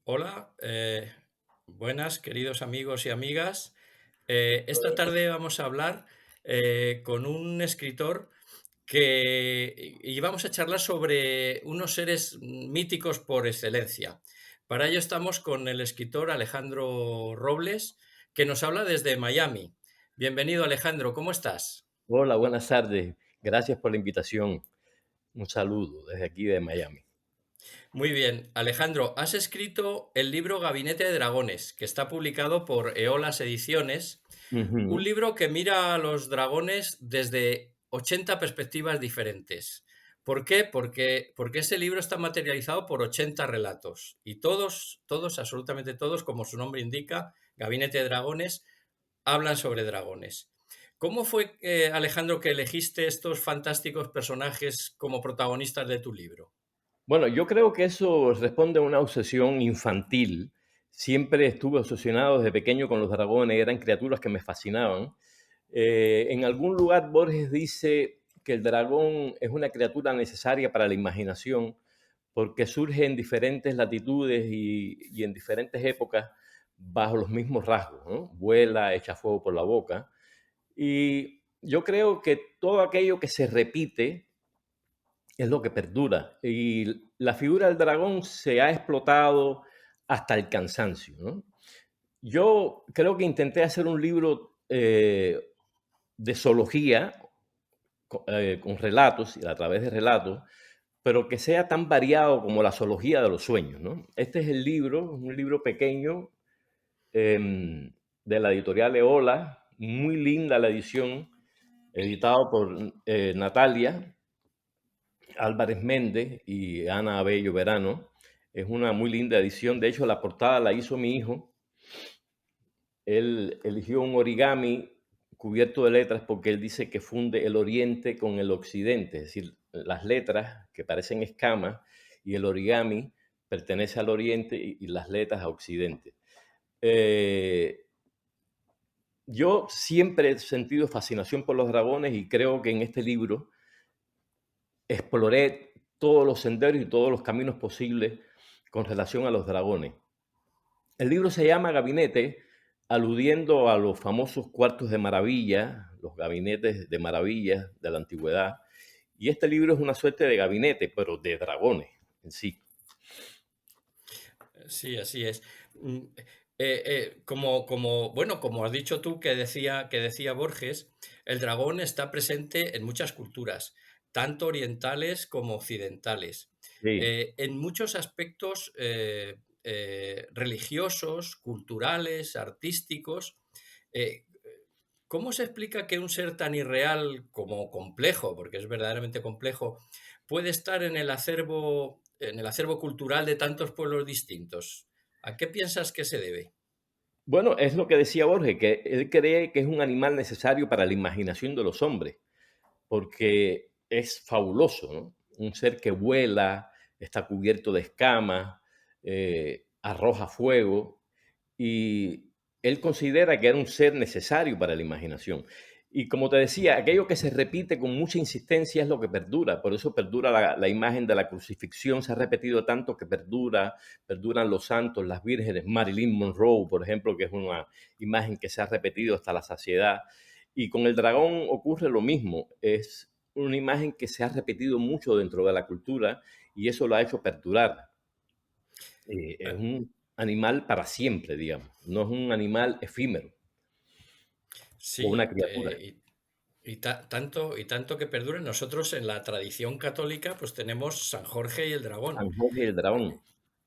Hola, buenas queridos amigos y amigas. Esta tarde vamos a hablar con un escritor y vamos a charlar sobre unos seres míticos por excelencia. Para ello estamos con el escritor Alejandro Robles, que nos habla desde Miami. Bienvenido, Alejandro, ¿cómo estás? Hola, buenas tardes. Gracias por la invitación. Un saludo desde aquí de Miami. Muy bien, Alejandro, has escrito el libro Gabinete de Dragones, que está publicado por Eolas Ediciones. Un Ujú. libro que mira a los dragones desde 80 perspectivas diferentes. ¿Por qué? Porque ese libro está materializado por 80 relatos y todos, absolutamente todos, como su nombre indica, Gabinete de Dragones, hablan sobre dragones. ¿Cómo fue, Alejandro, que elegiste estos fantásticos personajes como protagonistas de tu libro? Bueno, yo creo que eso responde a una obsesión infantil. Siempre estuve obsesionado desde pequeño con los dragones, eran criaturas que me fascinaban. En algún lugar Borges dice que el dragón es una criatura necesaria para la imaginación porque surge en diferentes latitudes y en diferentes épocas bajo los mismos rasgos, ¿no? Vuela, echa fuego por la boca. Y yo creo que todo aquello que se repite es lo que perdura. Y la figura del dragón se ha explotado hasta el cansancio, ¿no? Yo creo que intenté hacer un libro de zoología con relatos y a través de relatos, pero que sea tan variado como la zoología de los sueños, ¿no? Este es el libro, un libro pequeño de la editorial Eola, muy linda la edición, editado por Natalia Álvarez Méndez y Ana Abello Verano. Es una muy linda edición. De hecho, la portada la hizo mi hijo. Él eligió un origami cubierto de letras porque él dice que funde el oriente con el occidente, es decir, las letras que parecen escamas y el origami pertenece al oriente y las letras a occidente. Eh, yo siempre he sentido fascinación por los dragones y creo que en este libro exploré todos los senderos y todos los caminos posibles con relación a los dragones. El libro se llama Gabinete, aludiendo a los famosos cuartos de maravilla, los gabinetes de maravillas de la antigüedad. Y este libro es una suerte de gabinete, pero de dragones en sí. Sí, así es. Mm, bueno, como has dicho tú que decía Borges, el dragón está presente en muchas culturas, tanto orientales como occidentales. Sí. En muchos aspectos religiosos, culturales, artísticos. eh, ¿Cómo se explica que un ser tan irreal como complejo, porque es verdaderamente complejo, puede estar en el acervo cultural de tantos pueblos distintos? ¿A qué piensas que se debe? Bueno, es lo que decía Borges, que él cree que es un animal necesario para la imaginación de los hombres, porque es fabuloso, ¿no? Un ser que vuela, está cubierto de escamas, arroja fuego, y él considera que era un ser necesario para la imaginación. Y como te decía, aquello que se repite con mucha insistencia es lo que perdura, por eso perdura la imagen de la crucifixión, se ha repetido tanto que perdura, perduran los santos, las vírgenes, Marilyn Monroe, por ejemplo, que es una imagen que se ha repetido hasta la saciedad. Y con el dragón ocurre lo mismo, es una imagen que se ha repetido mucho dentro de la cultura y eso lo ha hecho perdurar. Es Eh, un animal para siempre, digamos, no es un animal efímero o una sí, criatura. y tanto que perdure. Nosotros en la tradición católica pues tenemos San Jorge y el dragón, San Jorge y el dragón.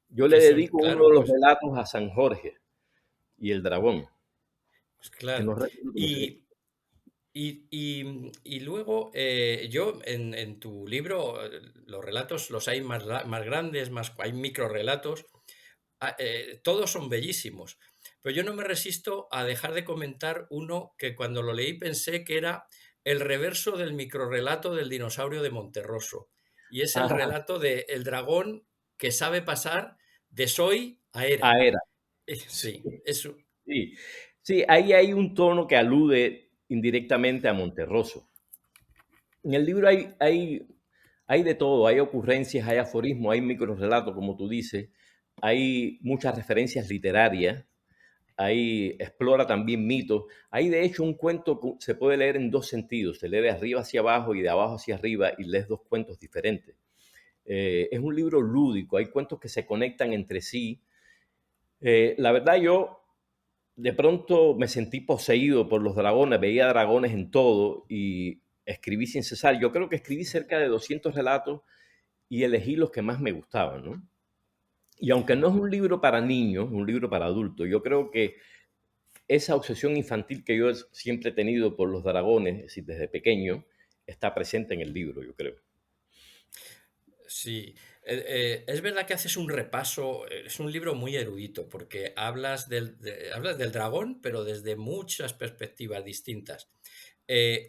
Yo le que son, dedico uno claro, de los pues, relatos a San Jorge y el dragón, pues que claro. no recuerdo cómo se llama. Y luego, yo en tu libro, los relatos los hay más grandes, hay microrelatos, todos son bellísimos, pero yo no me resisto a dejar de comentar uno que cuando lo leí pensé que era el reverso del microrrelato del dinosaurio de Monterroso, y es el Ah, relato de el dragón que sabe pasar de soy a era. Aera. Sí, Sí, eso. sí. Sí, ahí hay un tono que alude indirectamente a Monterroso. En el libro hay de todo, hay ocurrencias, hay aforismos, hay microrelatos, como tú dices, hay muchas referencias literarias, ahí explora también mitos. Hay de hecho un cuento que se puede leer en dos sentidos, se lee de arriba hacia abajo y de abajo hacia arriba y lees dos cuentos diferentes. Es un libro lúdico, hay cuentos que se conectan entre sí. La verdad yo de pronto me sentí poseído por los dragones, veía dragones en todo y escribí sin cesar. Yo creo que escribí cerca de 200 relatos y elegí los que más me gustaban, ¿no? Y aunque no es un libro para niños, un libro para adultos, yo creo que esa obsesión infantil que yo siempre he tenido por los dragones, es decir, desde pequeño, está presente en el libro, yo creo. Sí, es verdad que haces un repaso, es un libro muy erudito, porque hablas del dragón, pero desde muchas perspectivas distintas.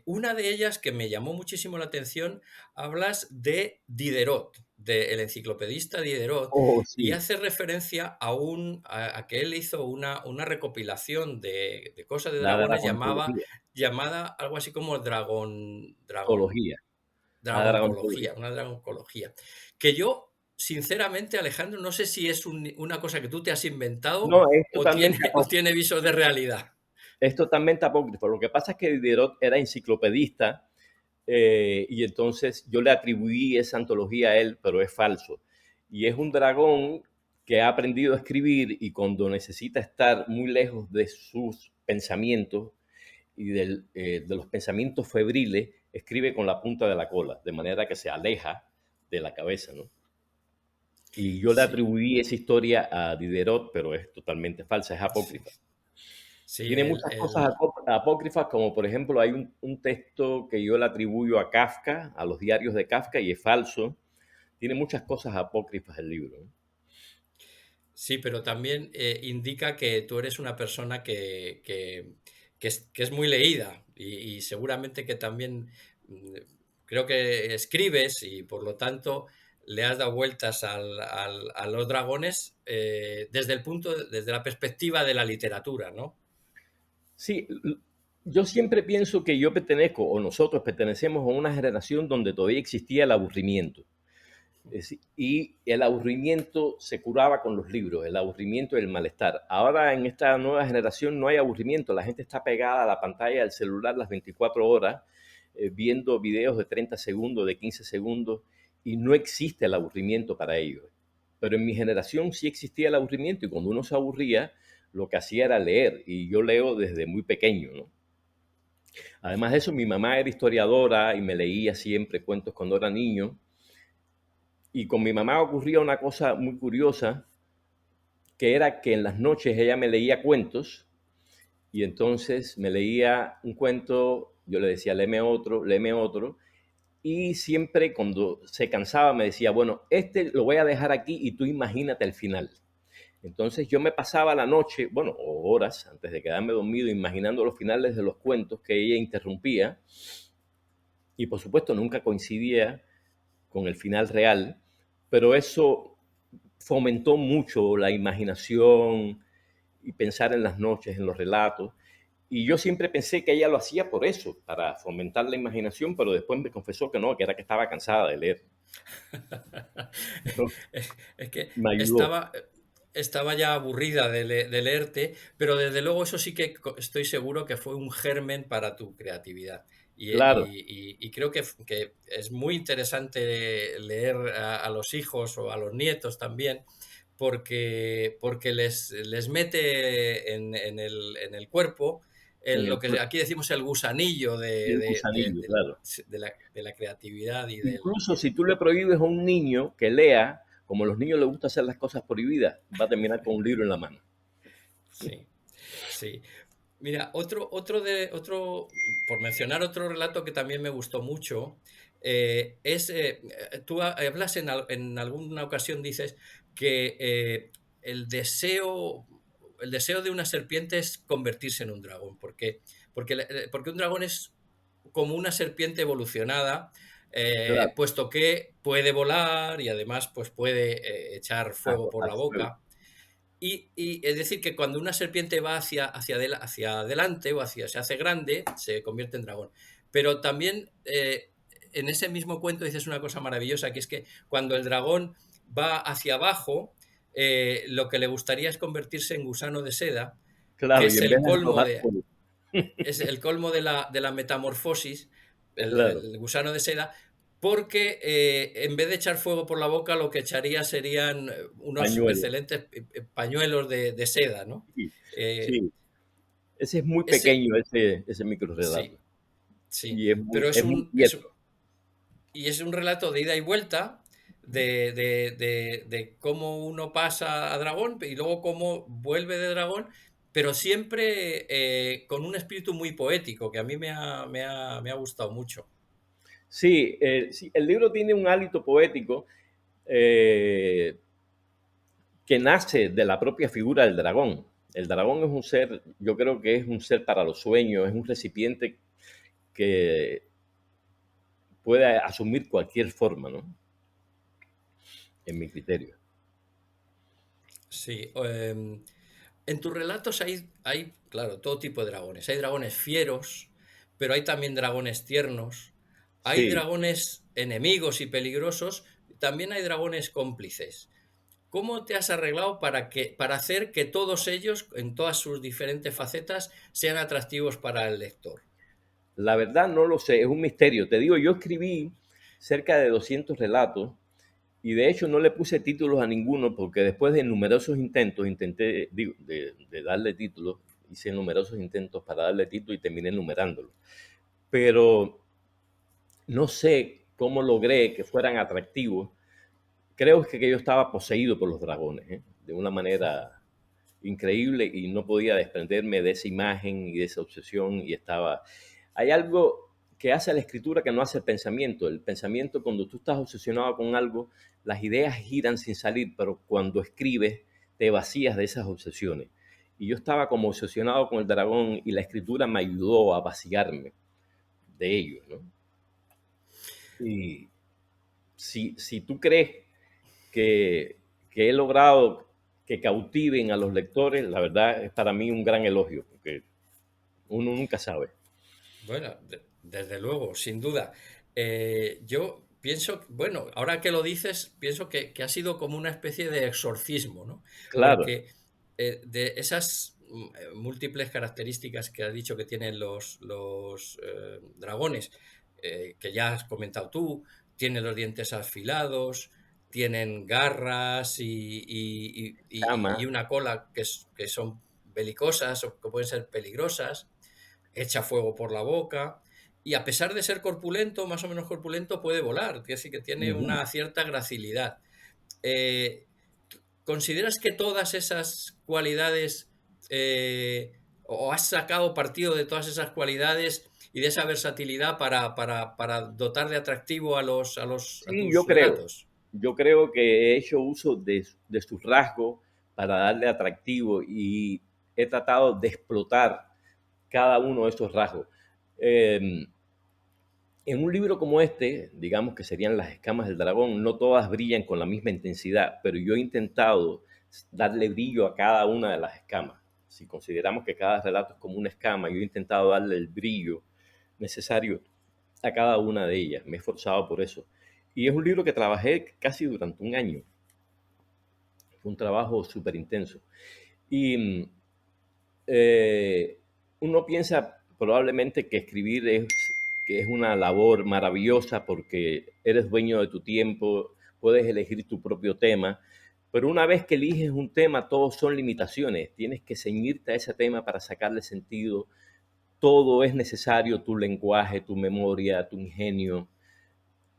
Una de ellas que me llamó muchísimo la atención, hablas de Diderot, del enciclopedista Diderot, Oh, y sí, hace referencia a que él hizo una recopilación de cosas de la dragones dragontología, llamada algo así como zoología, la dragoncología, dragontología. una dragoncología. Que yo, sinceramente, Alejandro, no sé si es una cosa que tú te has inventado No, es o tiene, totalmente o tiene visos de realidad. es totalmente apócrifo. Lo que pasa es que Diderot era enciclopedista y entonces yo le atribuí esa antología a él, pero es falso. Y es un dragón que ha aprendido a escribir y cuando necesita estar muy lejos de sus pensamientos y de los pensamientos febriles, escribe con la punta de la cola, de manera que se aleja de la cabeza, ¿no? Y yo le Sí, atribuí esa historia a Diderot, pero es totalmente falsa, es sí, apócrifa. sí, Tiene muchas cosas apócrifas, como por ejemplo hay un texto que yo le atribuyo a Kafka, a los diarios de Kafka, y es falso. Tiene muchas cosas apócrifas el libro, ¿no? sí, pero también indica que tú eres una persona que es muy leída y seguramente que también mm, creo que escribes y por lo tanto le has dado vueltas a los dragones desde la perspectiva de la literatura, ¿no? Sí, yo siempre pienso que yo pertenezco, o nosotros pertenecemos a una generación donde todavía existía el aburrimiento. Y el aburrimiento se curaba con los libros, el aburrimiento y el malestar. Ahora en esta nueva generación no hay aburrimiento, la gente está pegada a la pantalla del celular las 24 horas, viendo videos de 30 segundos, de 15 segundos, y no existe el aburrimiento para ellos. Pero en mi generación sí existía el aburrimiento y cuando uno se aburría, lo que hacía era leer, y yo leo desde muy pequeño, ¿no? Además de eso, mi mamá era historiadora y me leía siempre cuentos cuando era niño, y con mi mamá ocurría una cosa muy curiosa, que era que en las noches ella me leía cuentos y entonces me leía un cuento, yo le decía, léeme otro, y siempre cuando se cansaba me decía, bueno, este lo voy a dejar aquí y tú imagínate el final. Entonces yo me pasaba la noche, bueno, o horas antes de quedarme dormido, imaginando los finales de los cuentos que ella interrumpía y por supuesto nunca coincidía con el final real, pero eso fomentó mucho la imaginación y pensar en las noches, en los relatos. Y yo siempre pensé que ella lo hacía por eso, para fomentar la imaginación, pero después me confesó que no, que era que estaba cansada de leer. Pero Es que me ayudó. estaba ya aburrida de leerte, pero desde luego eso sí que estoy seguro que fue un germen para tu creatividad. Claro, Y creo que es muy interesante leer a los hijos o a los nietos también, porque les mete en el cuerpo en lo el que aquí decimos el gusanillo el gusanillo, claro. de la creatividad y del... Incluso si tú le prohíbes a un niño que lea, como a los niños les gusta hacer las cosas prohibidas, va a terminar con un libro en la mano. Sí, sí. Mira, por mencionar otro relato que también me gustó mucho, tú hablas en alguna ocasión, dices que el deseo, el deseo de una serpiente es convertirse en un dragón, porque un dragón es como una serpiente evolucionada, Claro, puesto que puede volar y además pues puede echar fuego por la arrojar fuego. boca. Y es decir, que cuando una serpiente va hacia adelante o se hace grande, se convierte en dragón. Pero también en ese mismo cuento dices una cosa maravillosa, que es que cuando el dragón va hacia abajo, lo que le gustaría es convertirse en gusano de seda, que Claro, y es en el vez de colmo arrojar de, fuego. es el colmo de la metamorfosis, Claro, el gusano de seda, porque en vez de echar fuego por la boca, lo que echaría serían unos pañuelo. excelentes pañuelos de seda, ¿no? Sí, Eh, sí. Ese es muy ese, pequeño, ese microrrelato. sí, sí, Y pero es muy quieto. y es un relato de ida y vuelta de cómo uno pasa a dragón y luego cómo vuelve de dragón, pero siempre con un espíritu muy poético que a mí me ha gustado mucho. Sí, sí, el libro tiene un hálito poético eh, que nace de la propia figura del dragón. El dragón es un ser, yo creo que es un ser para los sueños, es un recipiente que puede asumir cualquier forma, ¿no? En mi criterio. Sí, en tus relatos hay, claro, todo tipo de dragones. Hay dragones fieros, pero hay también dragones tiernos. Hay Sí, dragones enemigos y peligrosos. También hay dragones cómplices. ¿Cómo te has arreglado para hacer que todos ellos, en todas sus diferentes facetas, sean atractivos para el lector? la verdad no lo sé, es un misterio. Te digo, yo escribí cerca de 200 relatos y de hecho no le puse títulos a ninguno porque después de numerosos intentos, intenté digo, de darle títulos, hice numerosos intentos para darle título y terminé numerándolo. Pero no sé cómo logré que fueran atractivos. Creo que yo estaba poseído por los dragones, ¿eh? De una manera increíble y no podía desprenderme de esa imagen y de esa obsesión y estaba... Hay algo que hace la escritura que no hace el pensamiento. El pensamiento, cuando tú estás obsesionado con algo, las ideas giran sin salir, pero cuando escribes te vacías de esas obsesiones. Y yo estaba como obsesionado con el dragón y la escritura me ayudó a vaciarme de ello, ¿no? Y si tú crees que, que he logrado que cautiven a los lectores, la verdad es para mí un gran elogio, porque uno nunca sabe. Bueno, desde luego, sin duda. Yo pienso, bueno, ahora que lo dices, pienso que ha sido como una especie de exorcismo, ¿no? Claro. Porque de esas múltiples características que has dicho que tienen los dragones, que ya has comentado tú, tienen los dientes afilados, tienen garras y Cama. una cola que son belicosas o que pueden ser peligrosas, echa fuego por la boca y a pesar de ser corpulento, más o menos corpulento, puede volar, que sí que tiene Ujú. una cierta gracilidad. Eh, ¿Consideras que todas esas cualidades o has sacado partido de todas esas cualidades y de esa versatilidad para dotar de atractivo a Sí, tus relatos? yo creo que he hecho uso de sus rasgos para darle atractivo y he tratado de explotar cada uno de esos rasgos. Eh, En un libro como este, digamos que serían Las escamas del dragón, no todas brillan con la misma intensidad, pero yo he intentado darle brillo a cada una de las escamas. Si consideramos que cada relato es como una escama, yo he intentado darle el brillo necesario a cada una de ellas. Me he esforzado por eso. Y es un libro que trabajé casi durante un año. Fue un trabajo súper intenso. Y eh, uno piensa probablemente que escribir que es una labor maravillosa porque eres dueño de tu tiempo, puedes elegir tu propio tema, pero una vez que eliges un tema, todos son limitaciones. Tienes que ceñirte a ese tema para sacarle sentido. Todo es necesario, tu lenguaje, tu memoria, tu ingenio.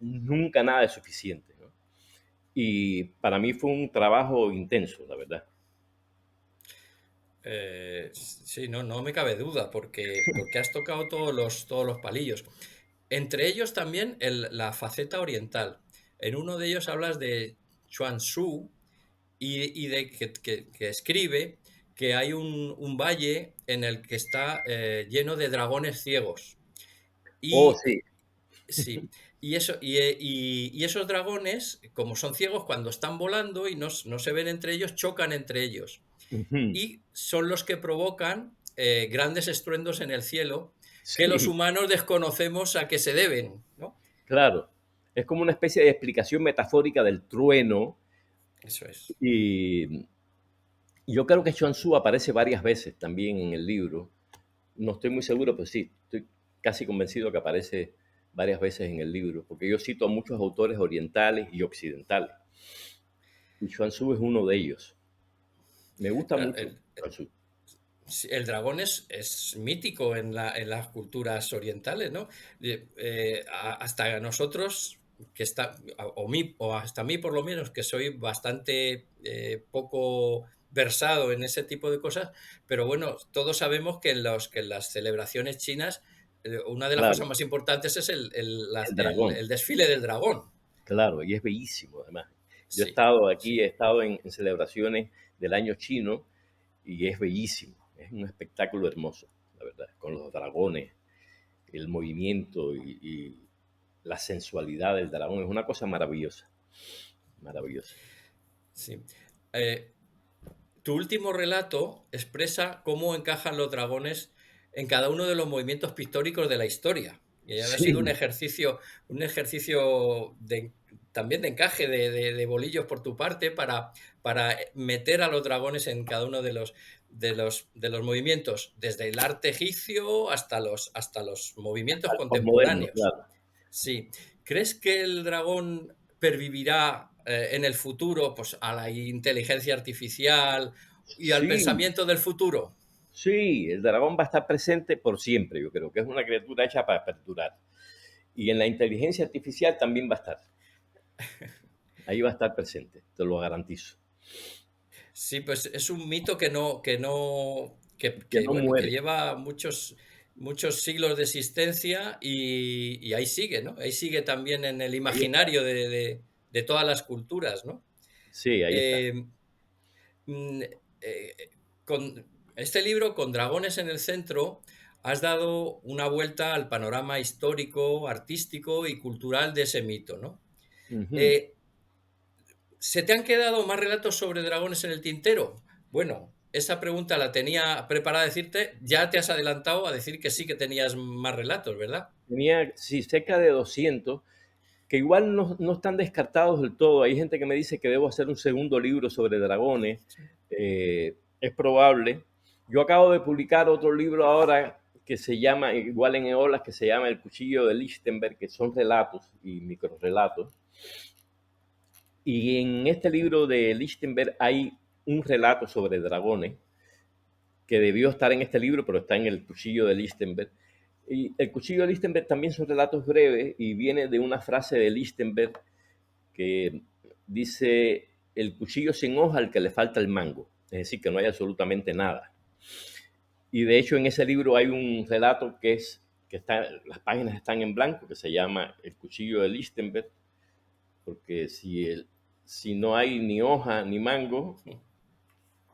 Nunca nada es suficiente, ¿no? Y para mí fue un trabajo intenso, la verdad. Sí, no, no me cabe duda, porque has tocado todos los palillos. Entre ellos también la faceta oriental. En uno de ellos hablas de Chuan Tzu y de que escribe que hay un valle en el que está lleno de dragones ciegos. Oh, Y sí. sí, y esos dragones, como son ciegos, cuando están volando y no se ven entre ellos, chocan entre ellos Ujú. y son los que provocan grandes estruendos en el cielo que los Sí, humanos desconocemos a qué se deben, ¿no? claro. Es como una especie de explicación metafórica del trueno eso es. Y yo creo que Chuang Tzu aparece varias veces también en el libro. No estoy muy seguro, pero sí, estoy casi convencido que aparece varias veces en el libro, porque yo cito a muchos autores orientales y occidentales, y Chuang Tzu es uno de ellos. Me gusta Claro, mucho Chuang Tzu. sí, el dragón es mítico en las culturas orientales, ¿no? Hasta nosotros, que está, o hasta mí por lo menos, que soy bastante poco versado en ese tipo de cosas, pero bueno, todos sabemos que en las celebraciones chinas, una de las Claro, cosas más importantes es el dragón, el desfile del dragón. claro, y es bellísimo además. Yo he Sí, estado aquí, sí. he estado en celebraciones del año chino y es bellísimo, es un espectáculo hermoso, la verdad, con los dragones, el movimiento y la sensualidad del dragón, es una cosa maravillosa, maravillosa. Sí. Eh, Tu último relato expresa cómo encajan los dragones en cada uno de los movimientos pictóricos de la historia. Y ha sido Sí, un ejercicio también de encaje de bolillos por tu parte para meter a los dragones en cada uno de los movimientos, desde el arte egipcio hasta los movimientos posmoderno, contemporáneos. claro. Sí. ¿Crees que el dragón pervivirá en el futuro, pues, a la inteligencia artificial y al Sí, pensamiento del futuro? sí, el dragón va a estar presente por siempre, yo creo que es una criatura hecha para perdurar. Y en la inteligencia artificial también va a estar, ahí va a estar presente, te lo garantizo. Sí, pues es un mito Que no bueno, que muere. lleva muchos siglos de existencia y ahí sigue, ¿no? Ahí sigue también en el Ahí está. imaginario de todas las culturas, ¿no? Sí, ahí está. Eh, mm, con este libro, con dragones en el centro, has dado una vuelta al panorama histórico, artístico y cultural de ese mito, ¿no? Ujú. Eh, ¿Se te han quedado más relatos sobre dragones en el tintero? Bueno, esa pregunta la tenía preparada a decirte, ya te has adelantado a decir que sí que tenías más relatos, ¿verdad? Tenía, sí, cerca de 200, que igual no están descartados del todo. Hay gente que me dice que debo hacer un segundo libro sobre dragones. Es probable. Yo acabo de publicar otro libro ahora que se llama, igual en Eolas, que se llama El cuchillo de Lichtenberg, que son relatos y microrelatos. Y en este libro de Lichtenberg hay un relato sobre dragones que debió estar en este libro, pero está en El cuchillo de Lichtenberg. Y El cuchillo de Lichtenberg también son relatos breves y viene de una frase de Lichtenberg que dice: el cuchillo sin hoja al que le falta el mango, es decir, que no hay absolutamente nada. Y de hecho en ese libro hay un relato que está, las páginas están en blanco, que se llama El cuchillo de Lichtenberg, porque si no hay ni hoja ni mango,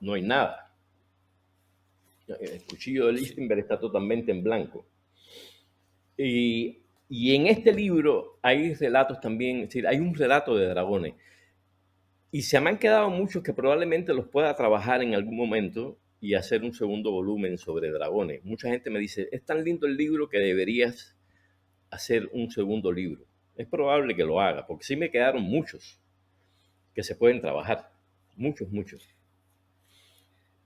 no hay nada. El cuchillo de Sí. Lichtenberg está totalmente en blanco. Y en este libro hay relatos también, es decir, hay un relato de dragones. Y se me han quedado muchos que probablemente los pueda trabajar en algún momento y hacer un segundo volumen sobre dragones. Mucha gente me dice, es tan lindo el libro que deberías hacer un segundo libro. Es probable que lo haga, porque sí me quedaron muchos que se pueden trabajar. Muchos, muchos.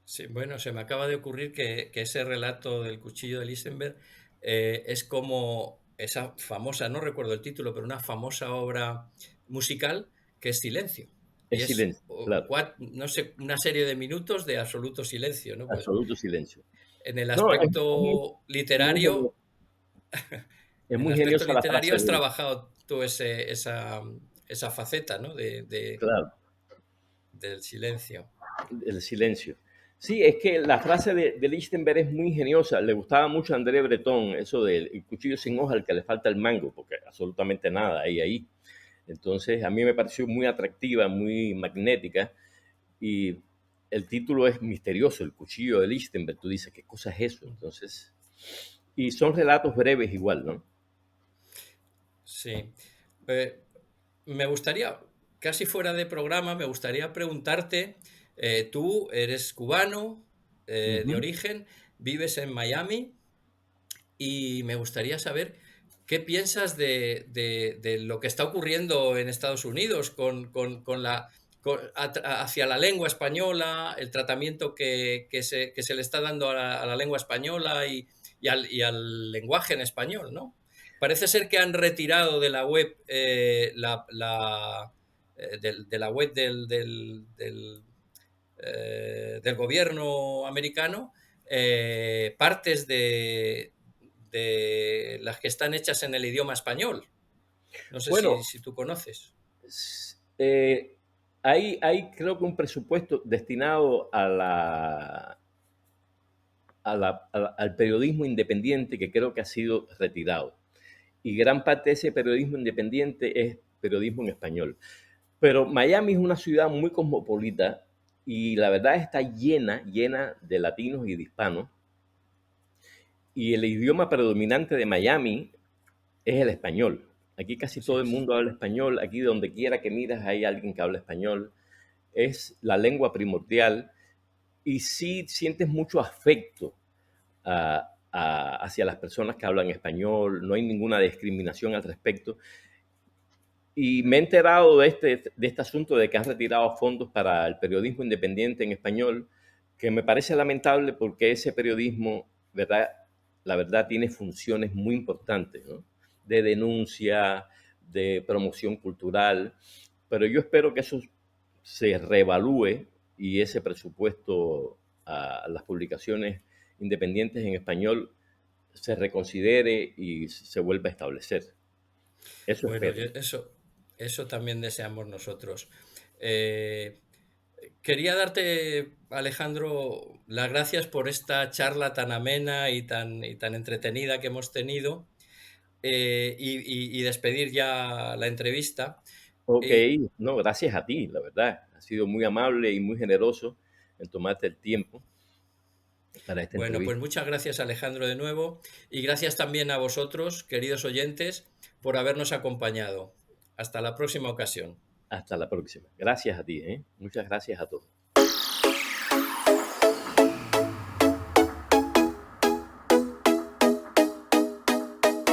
Sí, bueno, se me acaba de ocurrir que ese relato del cuchillo de Lichtenberg es como esa famosa, no recuerdo el título, pero una famosa obra musical que es Silencio. Y Es es, silencio, claro. no sé, una serie de minutos de absoluto silencio, ¿no? Pues Absoluto silencio. en el No, muy, aspecto muy genio- literario, es en el muy aspecto geniosa la literario frase has de él. trabajado tú esa faceta, ¿no? Claro, Del silencio. el silencio. Sí, es que la frase de Lichtenberg es muy ingeniosa. Le gustaba mucho a André Breton eso del el cuchillo sin hoja al que le falta el mango, porque absolutamente nada hay ahí. Entonces, a mí me pareció muy atractiva, muy magnética. Y el título es misterioso, El cuchillo de Lichtenberg. Tú dices, ¿qué cosa es eso? Entonces, y son relatos breves igual, ¿no? Sí. Eh, Me gustaría, casi fuera de programa, me gustaría preguntarte, tú eres cubano de Ujú. origen, vives en Miami y me gustaría saber qué piensas de lo que está ocurriendo en Estados Unidos hacia la lengua española, el tratamiento que se le está dando a la lengua española y al lenguaje en español, ¿no? Parece ser que han retirado de la web, de la web del gobierno americano, partes de las que están hechas en el idioma español. No sé Bueno, si tú conoces. eh, hay creo que un presupuesto destinado al periodismo independiente que creo que ha sido retirado. Y gran parte de ese periodismo independiente es periodismo en español. Pero Miami es una ciudad muy cosmopolita y la verdad está llena de latinos y de hispanos. Y el idioma predominante de Miami es el español. Aquí casi Así todo el es. mundo habla español. Aquí donde quiera que miras hay alguien que habla español. Es la lengua primordial y sí sientes mucho afecto hacia las personas que hablan español. No hay ninguna discriminación al respecto. Y me he enterado de este asunto de que han retirado fondos para el periodismo independiente en español, que me parece lamentable porque ese periodismo, ¿verdad? La verdad, tiene funciones muy importantes, ¿no? De denuncia, de promoción cultural, pero yo espero que eso se reevalúe y ese presupuesto a las publicaciones independientes en español se reconsidere y se vuelva a establecer. Eso Bueno, espero. eso también deseamos nosotros. Eh, Quería darte, Alejandro, las gracias por esta charla tan amena y tan entretenida que hemos tenido, y despedir ya la entrevista. Ok, Y, no, gracias a ti, la verdad. Has sido muy amable y muy generoso en tomarte el tiempo para esta bueno, pues entrevista. muchas gracias, Alejandro, de nuevo, y gracias también a vosotros, queridos oyentes, por habernos acompañado. Hasta la próxima ocasión. Hasta la próxima. Gracias a ti, ¿eh? Muchas gracias a todos.